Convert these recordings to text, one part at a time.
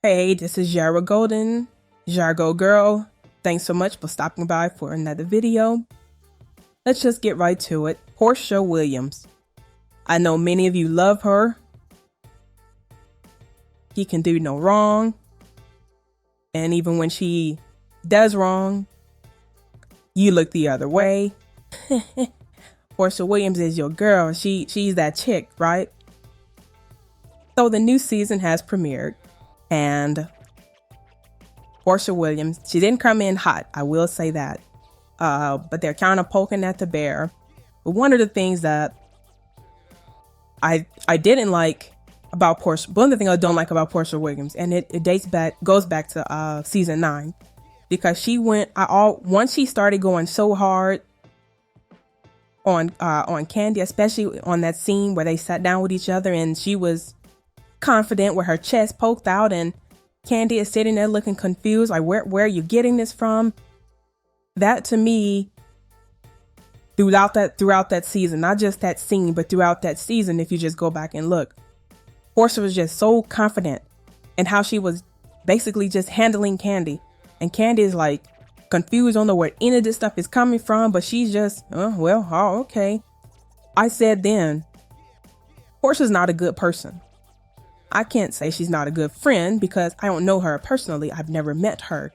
Hey, this is Yara Golden, Jargo Girl. Thanks so much for stopping by for another video. Let's just get right to it. Porsha Williams. I know many of you love her. She can do no wrong. And even when she does wrong, you look the other way. Porsha Williams is your girl. She's that chick, right? So the new season has premiered. And Porsha Williams, she didn't come in hot, I will say that. But they're kind of poking at the bear. But one of the things that I didn't like about Porsha, one of the things I don't like about Porsha Williams, and it goes back to season 9, because she went once she started going so hard on Kandi, especially on that scene where they sat down with each other and she was confident with her chest poked out, and Kandi is sitting there looking confused, like where are you getting this from? That to me, throughout that season, not just that scene, but throughout that season, if you just go back and look, Porsha was just so confident in how she was basically just handling Kandi, and Kandi is like confused on where any of this stuff is coming from, but she's just, okay. I said then, Porsha's not a good person. I can't say she's not a good friend because I don't know her personally. I've never met her.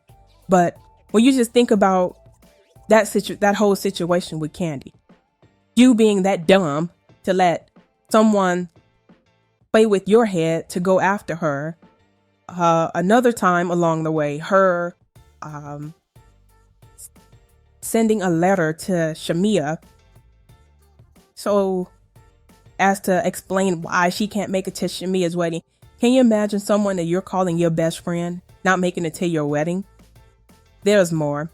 But when you just think about that whole situation with Kandi, you being that dumb to let someone play with your head to go after her. Another time along the way, her sending a letter to Shamia so as to explain why she can't make it to Shamia's wedding. Can you imagine someone that you're calling your best friend not making it to your wedding? There's more.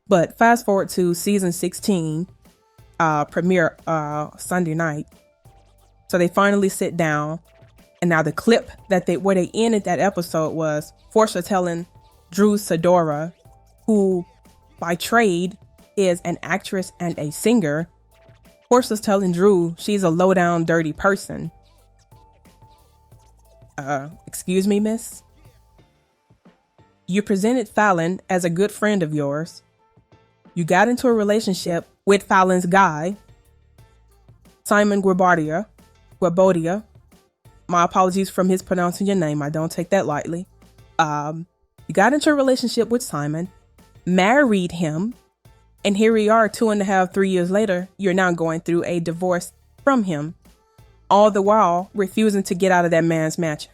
But fast forward to season 16, premiere Sunday night. So they finally sit down. And now the clip where they ended that episode was Porsha telling Drew Sidora, who by trade is an actress and a singer. Porsha's telling Drew she's a low-down, dirty person. Excuse me, miss? You presented Fallon as a good friend of yours. You got into a relationship with Fallon's guy, Simon Guobadia. My apologies for mispronouncing your name. I don't take that lightly. You got into a relationship with Simon, married him, and here we are 2.5, 3 years later, you're now going through a divorce from him, all the while refusing to get out of that man's mansion.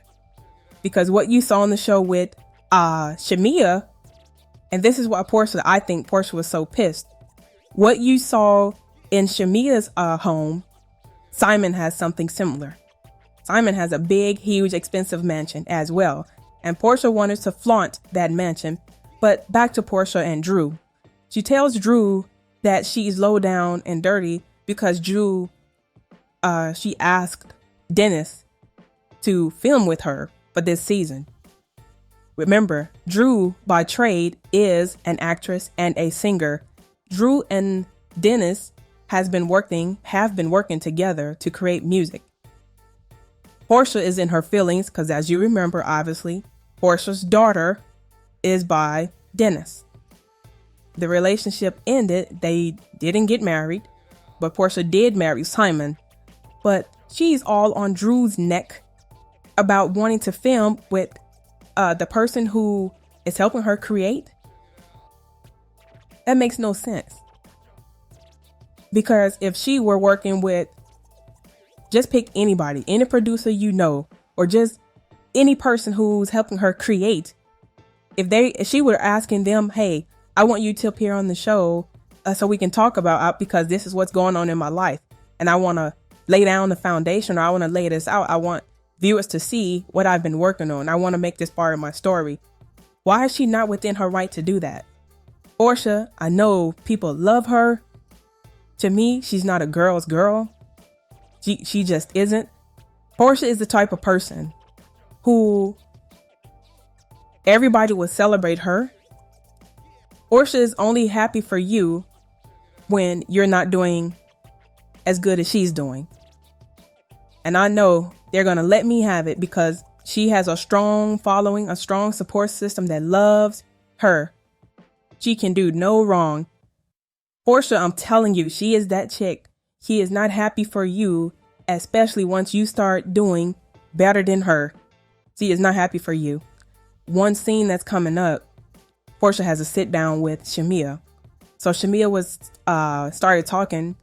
Because what you saw on the show with Shamia, and this is why I think Porsha was so pissed. What you saw in Shamia's home, Simon has something similar. Simon has a big, huge, expensive mansion as well. And Porsha wanted to flaunt that mansion. But back to Porsha and Drew. She tells Drew that she's low down and dirty because Drew, she asked Dennis to film with her for this season. Remember, Drew by trade is an actress and a singer. Drew and Dennis have been working together to create music. Porsha is in her feelings because, as you remember, obviously, Porsha's daughter is by Dennis. The relationship ended. They didn't get married, but Porsha did marry Simon. But she's all on Drew's neck about wanting to film with the person who is helping her create. That makes no sense. Because if she were working with, just pick anybody, any producer you know, or just any person who's helping her create. If she were asking them, hey, I want you to appear on the show so we can talk about because this is what's going on in my life. And I want to lay down the foundation, or I want to lay this out. I want viewers to see what I've been working on. I want to make this part of my story. Why is she not within her right to do that? Porsha, I know people love her. To me, she's not a girl's girl. She just isn't. Porsha is the type of person who everybody will celebrate her. Porsha is only happy for you when you're not doing as good as she's doing. And I know they're going to let me have it because She has a strong following, a strong support system that loves her. She can do no wrong. Porsha, I'm telling you, she is that chick. She is not happy for you, especially once you start doing better than her. She is not happy for you. One scene that's coming up, Porsha has a sit down with Shamia. So Shamia was started talking.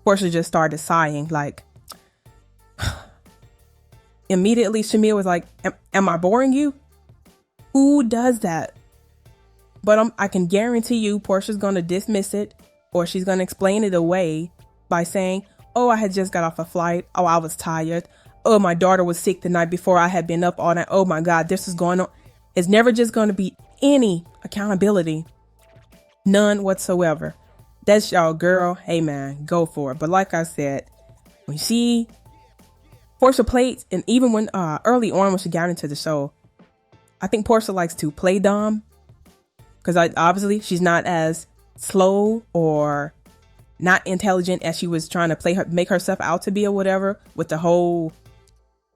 Porsha just started sighing, like immediately. Shamia was like, "Am I boring you? Who does that?" But I can guarantee you, Porsha's gonna dismiss it, or she's gonna explain it away by saying, "Oh, I had just got off a flight. Oh, I was tired. Oh, my daughter was sick the night before. I had been up all night. Oh my God, this is going on." It's never just going to be any accountability. None whatsoever. That's y'all girl. Hey man, go for it. But like I said, when she Porsha played, and even when early on when she got into the show, I think Porsha likes to play dumb, because obviously she's not as slow or not intelligent as she was trying to make herself out to be or whatever, with the whole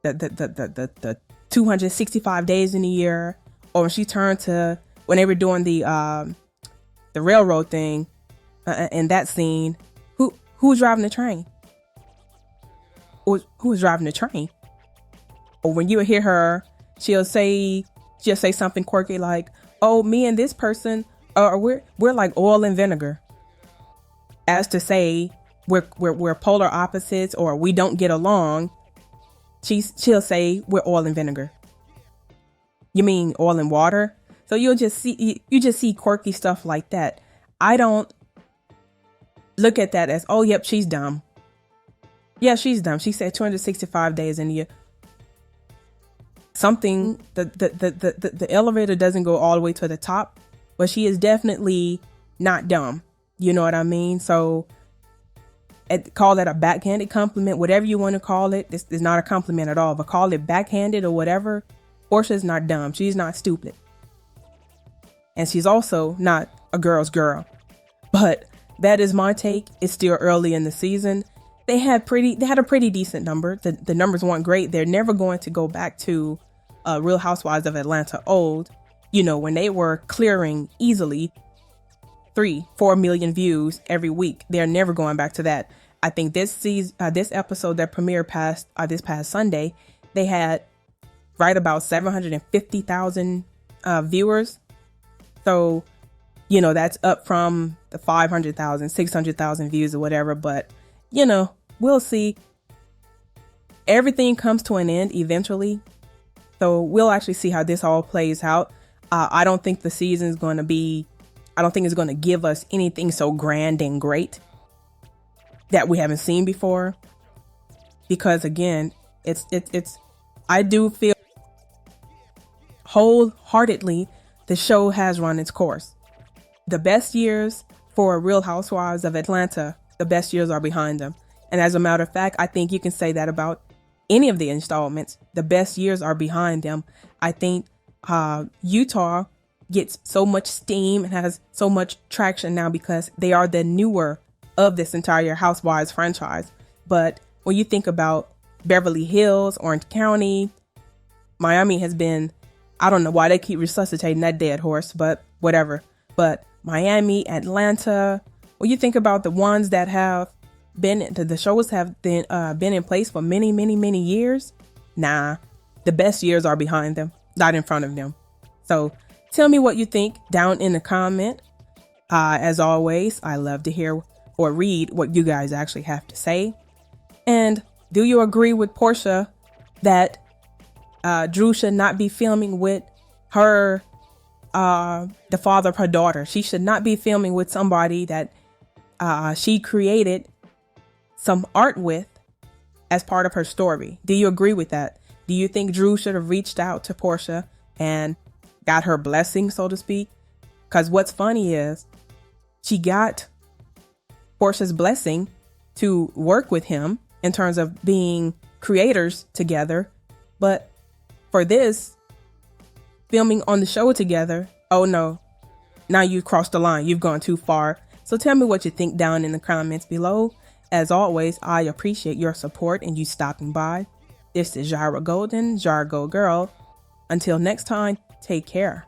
the 265 days in a year, or when she turned to when they were doing the railroad thing in that scene. Who was driving the train? Who was driving the train? Or when you hear her, she'll say something quirky like, "Oh, me and this person, we're like oil and vinegar," as to say we're polar opposites or we don't get along. She'll say we're oil and vinegar. You mean oil and water? So you just see quirky stuff like that. I don't look at that as, "Oh, yep, she's dumb." Yeah, she's dumb. She said 265 days in a year. Something the elevator doesn't go all the way to the top, but she is definitely not dumb. You know what I mean? So call that a backhanded compliment, whatever you want to call it. This is not a compliment at all, but call it backhanded or whatever. Porsha's not dumb. She's not stupid. And she's also not a girl's girl. But that is my take. It's still early in the season. They had a pretty decent number. The numbers weren't great. They're never going to go back to Real Housewives of Atlanta old, when they were clearing easily 3-4 million views every week. They're never going back to that. I think this episode that premiered this past Sunday, they had right about 750,000 viewers. So, that's up from the 500,000, 600,000 views or whatever. But, we'll see. Everything comes to an end eventually. So we'll actually see how this all plays out. I don't think the season's going to I don't think it's going to give us anything so grand and great that we haven't seen before. Because again, I do feel wholeheartedly the show has run its course. The best years for Real Housewives of Atlanta, the best years are behind them. And as a matter of fact, I think you can say that about any of the installments. The best years are behind them. I think Utah gets so much steam and has so much traction now because they are the newer of this entire Housewives franchise. But when you think about Beverly Hills, Orange County, Miami has been, I don't know why they keep resuscitating that dead horse, but whatever. But Miami, Atlanta, when you think about the ones that have been, the shows have been in place for many, many, many years. Nah, the best years are behind them, not in front of them. So tell me what you think down in the comment. As always, I love to hear or read what you guys actually have to say. And do you agree with Porsha that Drew should not be filming with her, the father of her daughter? She should not be filming with somebody that she created some art with as part of her story. Do you agree with that? Do you think Drew should have reached out to Porsha and got her blessing, so to speak? Because what's funny is she got Porsha's blessing to work with him in terms of being creators together. But for this, filming on the show together, oh no, now you've crossed the line. You've gone too far. So tell me what you think down in the comments below. As always, I appreciate your support and you stopping by. This is Jara Golden, Jar Go Girl. Until next time, take care.